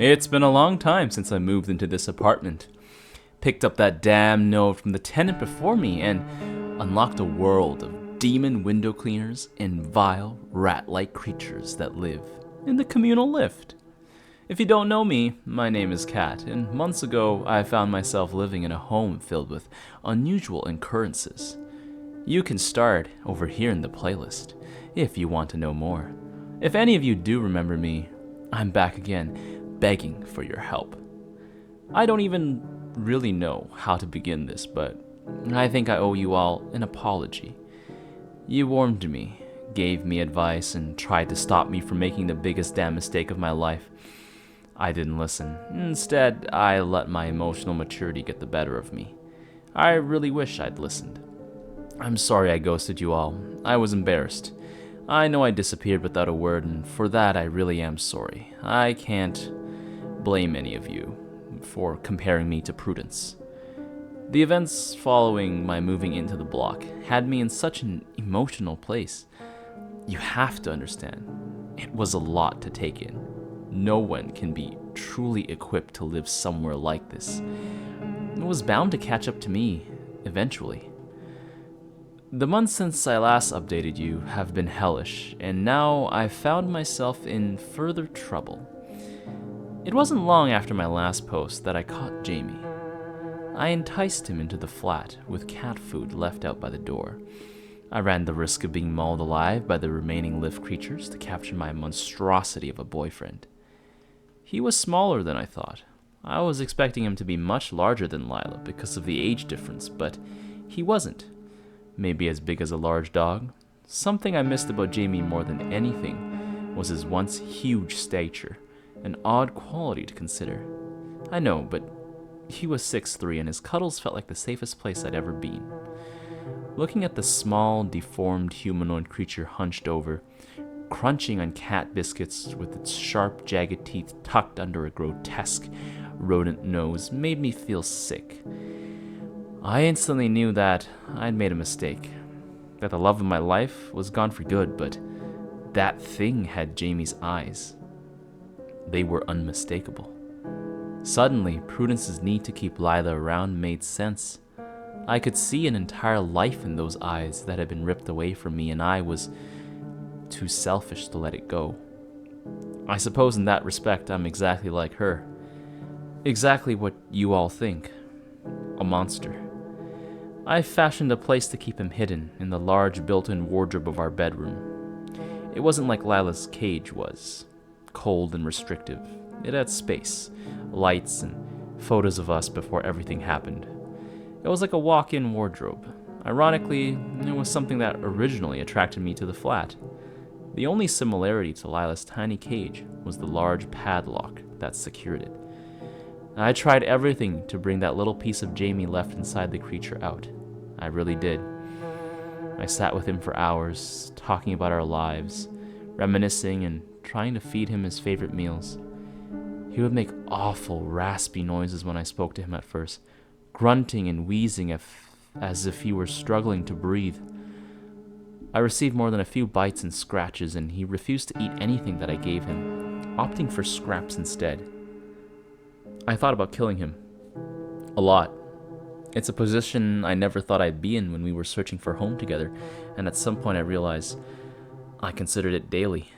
It's been a long time since I moved into this apartment. Picked up that damn note from the tenant before me and unlocked a world of demon window cleaners and vile, rat-like creatures that live in the communal lift. If you don't know me, my name is Kat, and months ago I found myself living in a home filled with unusual occurrences. You can start over here in the playlist if you want to know more. If any of you do remember me, I'm back again, begging for your help. I don't even really know how to begin this, but I think I owe you all an apology. You warned me, gave me advice, and tried to stop me from making the biggest damn mistake of my life. I didn't listen. Instead, I let my emotional maturity get the better of me. I really wish I'd listened. I'm sorry I ghosted you all. I was embarrassed. I know I disappeared without a word, and for that I really am sorry. I can't blame any of you for comparing me to Prudence. The events following my moving into the block had me in such an emotional place. You have to understand, it was a lot to take in. No one can be truly equipped to live somewhere like this. It was bound to catch up to me eventually. The months since I last updated you have been hellish, and now I've found myself in further trouble. It wasn't long after my last post that I caught Jamie. I enticed him into the flat with cat food left out by the door. I ran the risk of being mauled alive by the remaining lift creatures to capture my monstrosity of a boyfriend. He was smaller than I thought. I was expecting him to be much larger than Lila because of the age difference, but he wasn't. Maybe as big as a large dog. Something I missed about Jamie more than anything was his once huge stature, an odd quality to consider. I know, but he was 6'3", and his cuddles felt like the safest place I'd ever been. Looking at the small, deformed humanoid creature hunched over, crunching on cat biscuits with its sharp, jagged teeth tucked under a grotesque, rodent nose made me feel sick. I instantly knew that I'd made a mistake, that the love of my life was gone for good, but that thing had Jamie's eyes. They were unmistakable. Suddenly, Prudence's need to keep Lila around made sense. I could see an entire life in those eyes that had been ripped away from me, and I was too selfish to let it go. I suppose in that respect I'm exactly like her. Exactly what you all think. A monster. I fashioned a place to keep him hidden in the large built-in wardrobe of our bedroom. It wasn't like Lila's cage was. Cold and restrictive. It had space, lights, and photos of us before everything happened. It was like a walk-in wardrobe. Ironically, it was something that originally attracted me to the flat. The only similarity to Lila's tiny cage was the large padlock that secured it. I tried everything to bring that little piece of Jamie left inside the creature out. I really did. I sat with him for hours, talking about our lives, reminiscing, and trying to feed him his favorite meals. He would make awful, raspy noises when I spoke to him at first, grunting and wheezing as if he were struggling to breathe. I received more than a few bites and scratches, and he refused to eat anything that I gave him, opting for scraps instead. I thought about killing him. A lot. It's a position I never thought I'd be in when we were searching for home together, and at some point I realized I considered it daily.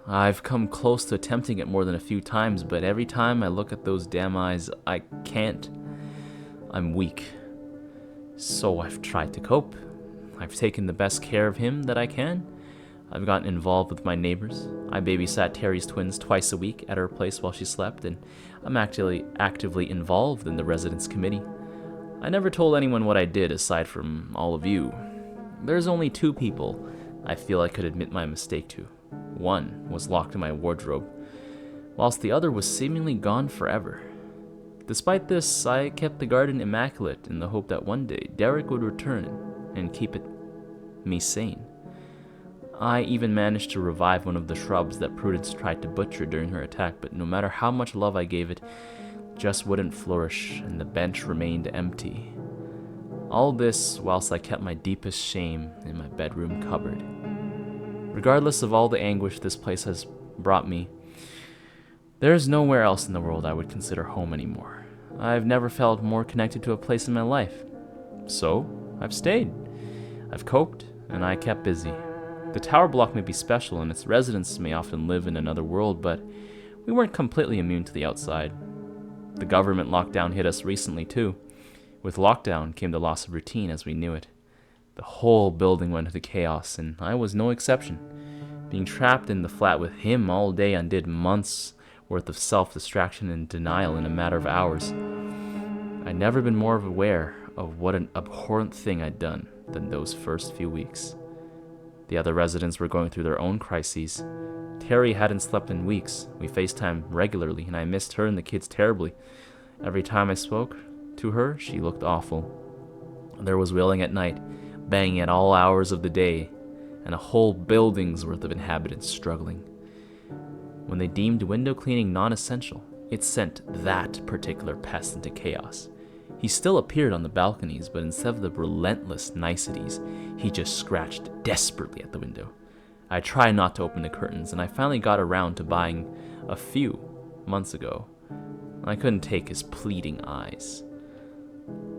I've come close to attempting it more than a few times, but every time I look at those damn eyes, I can't. I'm weak. So I've tried to cope. I've taken the best care of him that I can. I've gotten involved with my neighbors. I babysat Terry's twins twice a week at her place while she slept, and I'm actively involved in the residence committee. I never told anyone what I did aside from all of you. There's only 2 people I feel I could admit my mistake to. One was locked in my wardrobe, whilst the other was seemingly gone forever. Despite this, I kept the garden immaculate in the hope that one day Derek would return and keep me sane. I even managed to revive one of the shrubs that Prudence tried to butcher during her attack, but no matter how much love I gave it, just wouldn't flourish, and the bench remained empty. All this whilst I kept my deepest shame in my bedroom cupboard. Regardless of all the anguish this place has brought me, There's nowhere else in the world I would consider home anymore. I've never felt more connected to a place in my life. So, I've stayed. I've coped, and I kept busy. The tower block may be special, and its residents may often live in another world, but we weren't completely immune to the outside. The government lockdown hit us recently, too. With lockdown came the loss of routine as we knew it. The whole building went into chaos, and I was no exception. Being trapped in the flat with him all day undid months' worth of self-distraction and denial in a matter of hours. I'd never been more aware of what an abhorrent thing I'd done than those first few weeks. The other residents were going through their own crises. Terry hadn't slept in weeks. We FaceTimed regularly, and I missed her and the kids terribly. Every time I spoke to her, she looked awful. There was wailing at night, banging at all hours of the day, and a whole building's worth of inhabitants struggling. When they deemed window cleaning non-essential, it sent that particular pest into chaos. He still appeared on the balconies, but instead of the relentless niceties, he just scratched desperately at the window. I tried not to open the curtains, and I finally got around to buying a few months ago. I couldn't take his pleading eyes.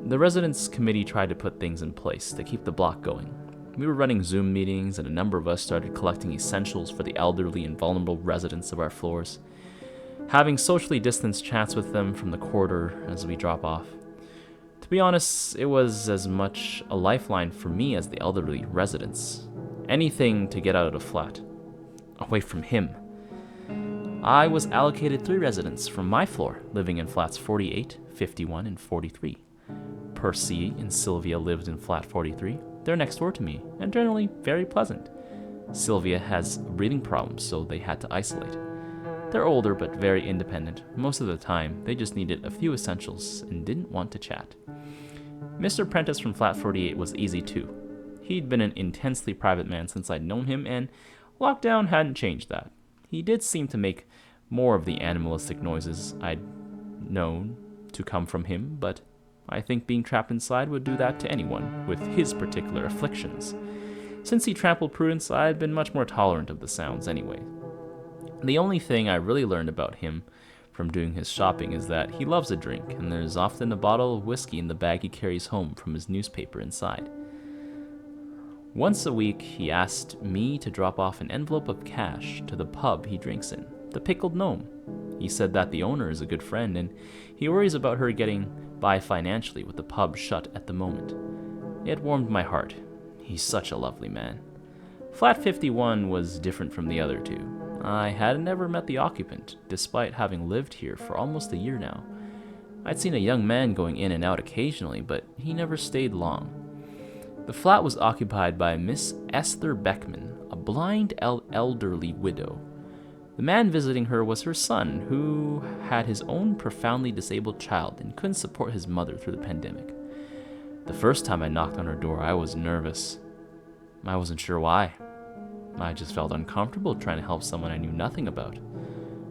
The residents' committee tried to put things in place to keep the block going. We were running Zoom meetings, and a number of us started collecting essentials for the elderly and vulnerable residents of our floors, having socially distanced chats with them from the corridor as we drop off. To be honest, it was as much a lifeline for me as the elderly residents. Anything to get out of the flat, away from him. I was allocated 3 residents from my floor, living in flats 48, 51, and 43. Percy and Sylvia lived in flat 43. They're next door to me, and generally very pleasant. Sylvia has breathing problems, so they had to isolate. They're older but very independent. Most of the time, they just needed a few essentials and didn't want to chat. Mr. Prentice from flat 48 was easy too. He'd been an intensely private man since I'd known him, and lockdown hadn't changed that. He did seem to make more of the animalistic noises I'd known to come from him, but I think being trapped inside would do that to anyone with his particular afflictions. Since he trampled Prudence, I'd been much more tolerant of the sounds anyway. The only thing I really learned about him from doing his shopping is that he loves a drink, and there's often a bottle of whiskey in the bag he carries home from his newspaper inside. Once a week, he asked me to drop off an envelope of cash to the pub he drinks in, the Pickled Gnome. He said that the owner is a good friend, and he worries about her getting by financially with the pub shut at the moment. It warmed my heart. He's such a lovely man. Flat 51 was different from the other two. I had never met the occupant, despite having lived here for almost a year now. I'd seen a young man going in and out occasionally, but he never stayed long. The flat was occupied by Miss Esther Beckman, a blind elderly widow. The man visiting her was her son, who had his own profoundly disabled child and couldn't support his mother through the pandemic. The first time I knocked on her door, I was nervous. I wasn't sure why. I just felt uncomfortable trying to help someone I knew nothing about.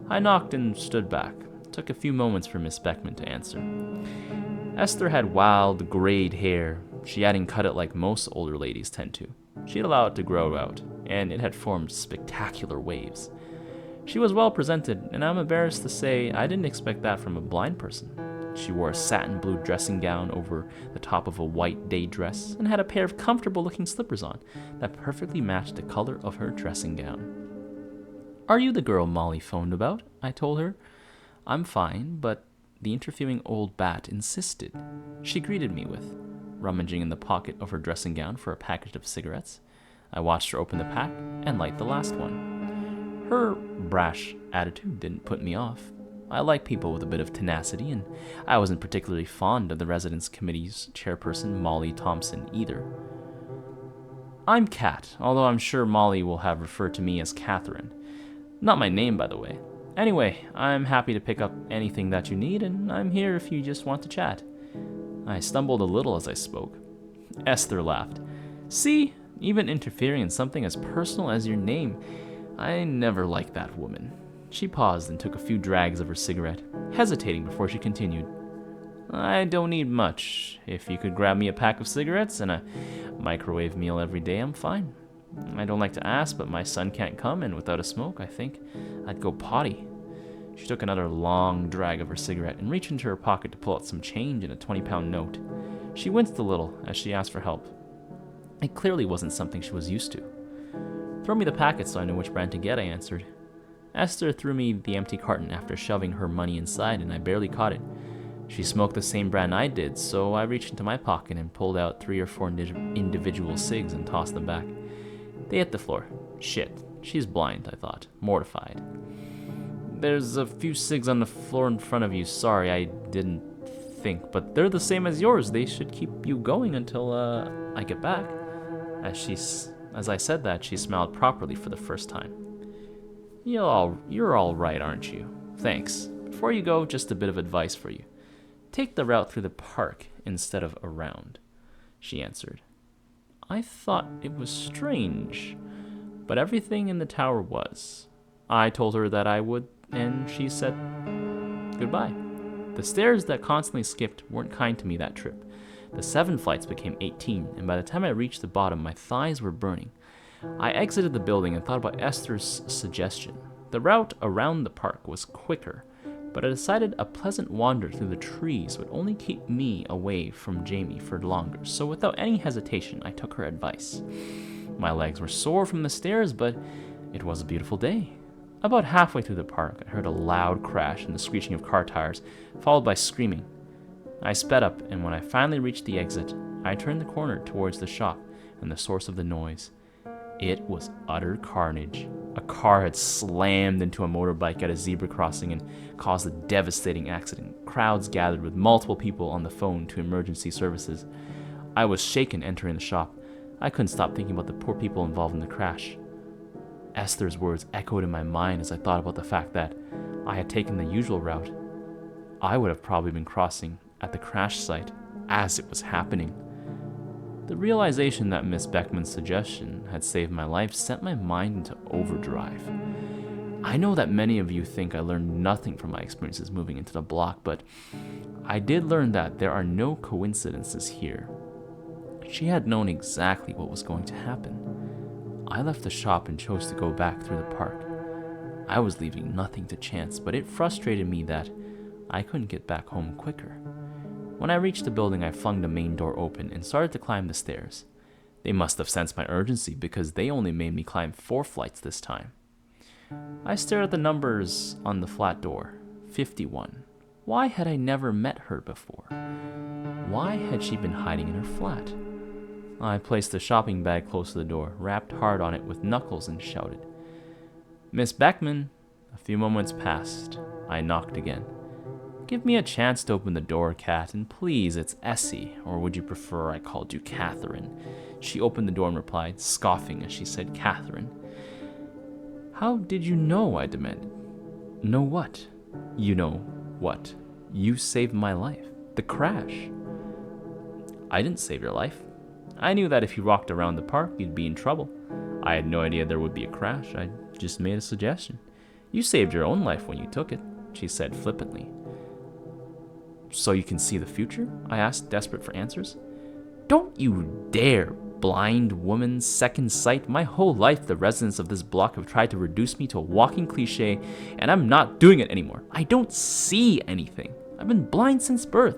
I knocked and stood back. It took a few moments for Miss Beckman to answer. Esther had wild, grayed hair. She hadn't cut it like most older ladies tend to. She'd allowed it to grow out, and it had formed spectacular waves. She was well presented, and I'm embarrassed to say I didn't expect that from a blind person. She wore a satin blue dressing gown over the top of a white day dress and had a pair of comfortable-looking slippers on that perfectly matched the color of her dressing gown. "Are you the girl Molly phoned about?" I told her. "I'm fine, but..." The interviewing old bat insisted. She greeted me with rummaging in the pocket of her dressing gown for a package of cigarettes. I watched her open the pack and light the last one. Her brash attitude didn't put me off. I like people with a bit of tenacity, and I wasn't particularly fond of the Residence Committee's chairperson, Molly Thompson, either. "I'm Kat, although I'm sure Molly will have referred to me as Catherine. Not my name, by the way. Anyway, I'm happy to pick up anything that you need, and I'm here if you just want to chat." I stumbled a little as I spoke. Esther laughed. "See, even interfering in something as personal as your name. I never liked that woman." She paused and took a few drags of her cigarette, hesitating before she continued. "I don't need much. If you could grab me a pack of cigarettes and a microwave meal every day, I'm fine. I don't like to ask, but my son can't come, and without a smoke, I think I'd go potty." She took another long drag of her cigarette and reached into her pocket to pull out some change and a 20-pound note. She winced a little as she asked for help. It clearly wasn't something she was used to. "Throw me the packet so I know which brand to get," I answered. Esther threw me the empty carton after shoving her money inside, and I barely caught it. She smoked the same brand I did, so I reached into my pocket and pulled out 3 or 4 individual cigs and tossed them back. They hit the floor. Shit, she's blind, I thought, mortified. "There's a few cigs on the floor in front of you. Sorry, I didn't think, but they're the same as yours. They should keep you going until I get back." As I said that, she smiled properly for the first time. You're all right, aren't you? Thanks. Before you go, just a bit of advice for you. Take the route through the park instead of around," she answered. I thought it was strange, but everything in the tower was. I told her that I would, and she said goodbye. The stairs that constantly skipped weren't kind to me that trip. The 7 flights became 18, and by the time I reached the bottom, my thighs were burning. I exited the building and thought about Esther's suggestion. The route around the park was quicker, but I decided a pleasant wander through the trees would only keep me away from Jamie for longer, so without any hesitation, I took her advice. My legs were sore from the stairs, but it was a beautiful day. About halfway through the park, I heard a loud crash and the screeching of car tires, followed by screaming. I sped up, and when I finally reached the exit, I turned the corner towards the shop and the source of the noise. It was utter carnage. A car had slammed into a motorbike at a zebra crossing and caused a devastating accident. Crowds gathered with multiple people on the phone to emergency services. I was shaken entering the shop. I couldn't stop thinking about the poor people involved in the crash. Esther's words echoed in my mind as I thought about the fact that I had taken the usual route. I would have probably been crossing at the crash site as it was happening. The realization that Miss Beckman's suggestion had saved my life sent my mind into overdrive. I know that many of you think I learned nothing from my experiences moving into the block, but I did learn that there are no coincidences here. She had known exactly what was going to happen. I left the shop and chose to go back through the park. I was leaving nothing to chance, but it frustrated me that I couldn't get back home quicker. When I reached the building, I flung the main door open and started to climb the stairs. They must have sensed my urgency because they only made me climb 4 flights this time. I stared at the numbers on the flat door. 51. Why had I never met her before? Why had she been hiding in her flat? I placed the shopping bag close to the door, rapped hard on it with knuckles, and shouted, "Miss Beckman." A few moments passed. I knocked again. "Give me a chance to open the door, Kat, and please, it's Essie, or would you prefer I called you Catherine?" She opened the door and replied, scoffing as she said Catherine. "How did you know?" I demanded. "Know what?" "You know what? You saved my life. The crash." "I didn't save your life. I knew that if you walked around the park, you'd be in trouble. I had no idea there would be a crash. I just made a suggestion. You saved your own life when you took it," she said flippantly. "So you can see the future?" I asked, desperate for answers. "Don't you dare, blind woman, second sight. My whole life, the residents of this block have tried to reduce me to a walking cliche, and I'm not doing it anymore. I don't see anything. I've been blind since birth.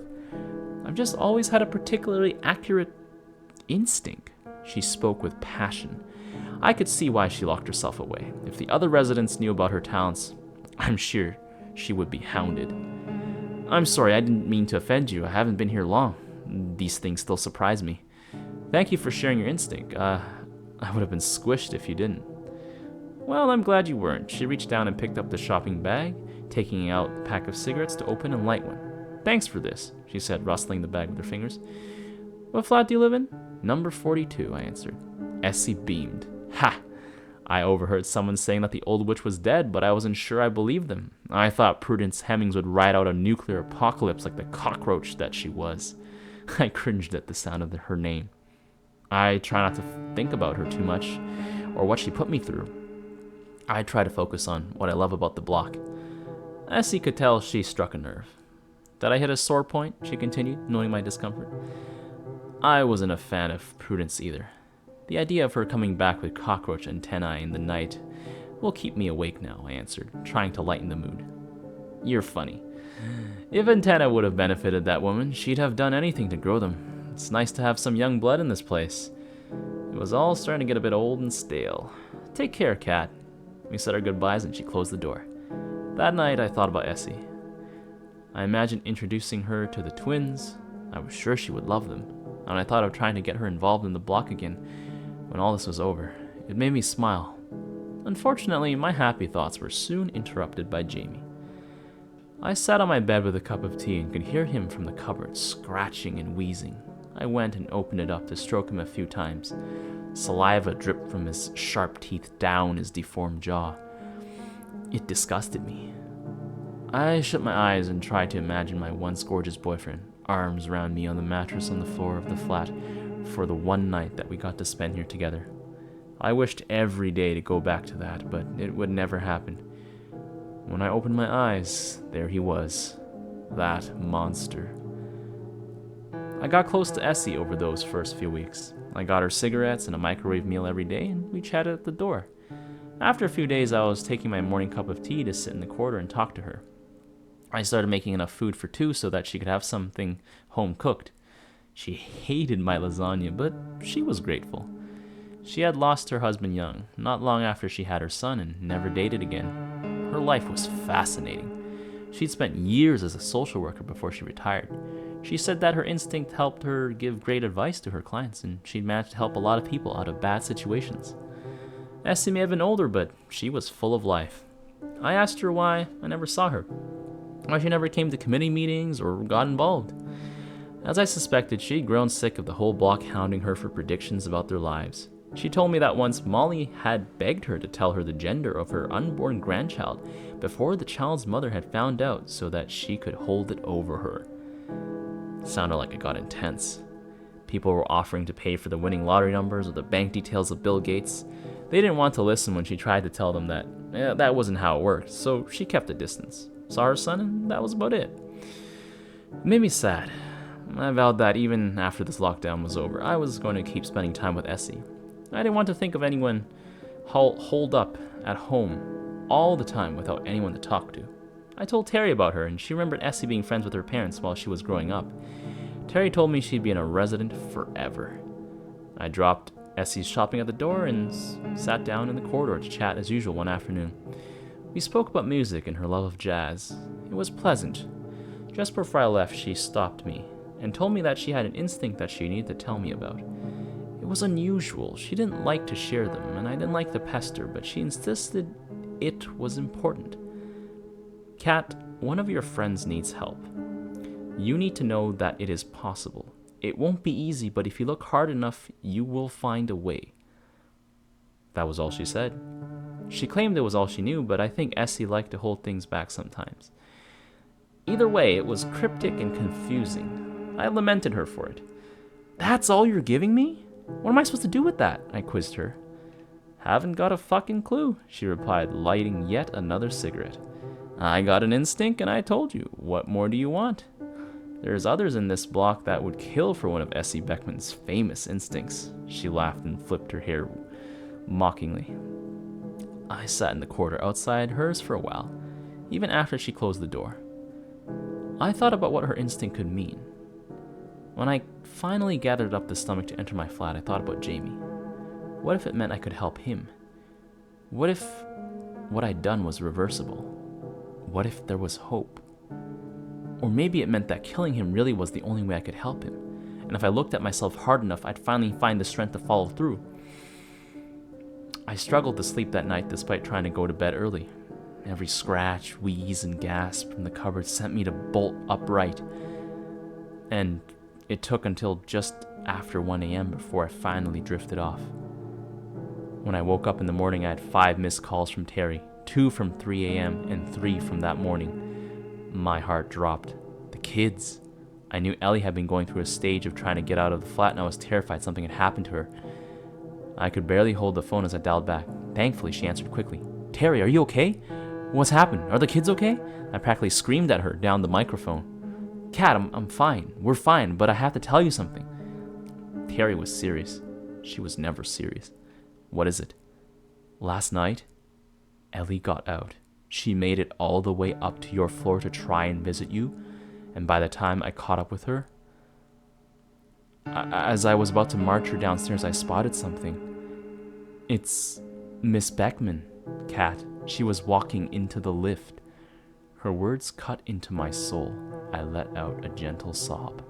I've just always had a particularly accurate instinct." She spoke with passion. I could see why she locked herself away. If the other residents knew about her talents, I'm sure she would be hounded. "I'm sorry, I didn't mean to offend you. I haven't been here long. These things still surprise me. Thank you for sharing your instinct. I would have been squished if you didn't." "Well, I'm glad you weren't." She reached down and picked up the shopping bag, taking out a pack of cigarettes to open and light one. "Thanks for this," she said, rustling the bag with her fingers. "What flat do you live in?" "Number 42, I answered. Essie beamed. "Ha! I overheard someone saying that the old witch was dead, but I wasn't sure I believed them. I thought Prudence Hemmings would ride out a nuclear apocalypse like the cockroach that she was." I cringed at the sound of her name. I try not to think about her too much, or what she put me through. I try to focus on what I love about the block. Essie could tell she struck a nerve. "Did I hit a sore point?" she continued, noting my discomfort. I wasn't a fan of Prudence either. The idea of her coming back with cockroach antennae in the night will keep me awake now, I answered, trying to lighten the mood. You're funny. If antenna would have benefited that woman, she'd have done anything to grow them. It's nice to have some young blood in this place. It was all starting to get a bit old and stale. Take care, Kat. We said our goodbyes and she closed the door. That night, I thought about Essie. I imagined introducing her to the twins. I was sure she would love them, and I thought of trying to get her involved in the block again when all this was over. It made me smile. Unfortunately, my happy thoughts were soon interrupted by Jamie. I sat on my bed with a cup of tea and could hear him from the cupboard, scratching and wheezing. I went and opened it up to stroke him a few times. Saliva dripped from his sharp teeth down his deformed jaw. It disgusted me. I shut my eyes and tried to imagine my once gorgeous boyfriend, arms around me on the mattress on the floor of the flat for the one night that we got to spend here together. I wished every day to go back to that, but it would never happen. When I opened my eyes, there he was, that monster. I got close to Essie over those first few weeks. I got her cigarettes and a microwave meal every day, and we chatted at the door. After a few days, I was taking my morning cup of tea to sit in the corridor and talk to her. I started making enough food for two so that she could have something home-cooked. She hated my lasagna, but she was grateful. She had lost her husband young, not long after she had her son, and never dated again. Her life was fascinating. She'd spent years as a social worker before she retired. She said that her instinct helped her give great advice to her clients, and she'd managed to help a lot of people out of bad situations. Essie may have been older, but she was full of life. I asked her why I never saw her, why she never came to committee meetings or got involved. As I suspected, she'd grown sick of the whole block hounding her for predictions about their lives. She told me that once Molly had begged her to tell her the gender of her unborn grandchild before the child's mother had found out so that she could hold it over her. It sounded like it got intense. People were offering to pay for the winning lottery numbers or the bank details of Bill Gates. They didn't want to listen when she tried to tell them that that wasn't how it worked, so she kept a distance. Saw her son, and that was about it. It made me sad. I vowed that even after this lockdown was over, I was going to keep spending time with Essie. I didn't want to think of anyone holed up at home all the time without anyone to talk to. I told Terry about her, and she remembered Essie being friends with her parents while she was growing up. Terry told me she'd be a resident forever. I dropped Essie's shopping at the door and sat down in the corridor to chat as usual one afternoon. We spoke about music and her love of jazz. It was pleasant. Just before I left, she stopped me and told me that she had an instinct that she needed to tell me about. It was unusual. She didn't like to share them, and I didn't like to pester, but she insisted it was important. Kat, one of your friends needs help. You need to know that it is possible. It won't be easy, but if you look hard enough, you will find a way. That was all she said. She claimed it was all she knew, but I think Essie liked to hold things back sometimes. Either way, it was cryptic and confusing. I lamented her for it. That's all you're giving me? What am I supposed to do with that? I quizzed her. Haven't got a fucking clue, she replied, lighting yet another cigarette. I got an instinct and I told you. What more do you want? There's others in this block that would kill for one of Essie Beckman's famous instincts. She laughed and flipped her hair mockingly. I sat in the corridor outside hers for a while, even after she closed the door. I thought about what her instinct could mean. When I finally gathered up the stomach to enter my flat, I thought about Jamie. What if it meant I could help him? What if what I'd done was reversible? What if there was hope? Or maybe it meant that killing him really was the only way I could help him, and if I looked at myself hard enough, I'd finally find the strength to follow through. I struggled to sleep that night despite trying to go to bed early. Every scratch, wheeze, and gasp from the cupboard sent me to bolt upright, and it took until just after 1 a.m. before I finally drifted off. When I woke up in the morning, I had 5 missed calls from Terry, 2 from 3 a.m. and 3 from that morning. My heart dropped. The kids. I knew Ellie had been going through a stage of trying to get out of the flat, and I was terrified something had happened to her. I could barely hold the phone as I dialed back. Thankfully, she answered quickly. Terry, are you okay? What's happened? Are the kids okay? I practically screamed at her down the microphone. Kat, I'm fine. We're fine, but I have to tell you something. Terry was serious. She was never serious. What is it? Last night, Ellie got out. She made it all the way up to your floor to try and visit you, and by the time I caught up with her, as I was about to march her downstairs, I spotted something. It's Miss Beckman, Kat. She was walking into the lift. Her words cut into my soul. I let out a gentle sob.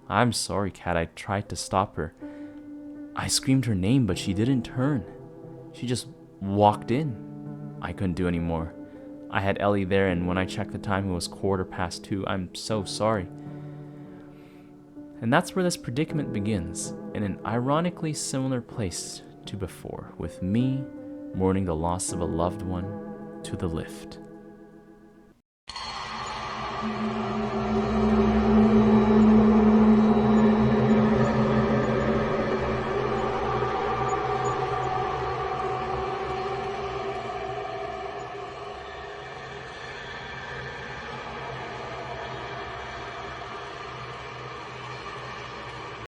I'm sorry, Kat. I tried to stop her. I screamed her name, but she didn't turn. She just walked in. I couldn't do any more. I had Ellie there, and when I checked the time, it was 2:15. I'm so sorry. And that's where this predicament begins, in an ironically similar place to before, with me mourning the loss of a loved one to the lift.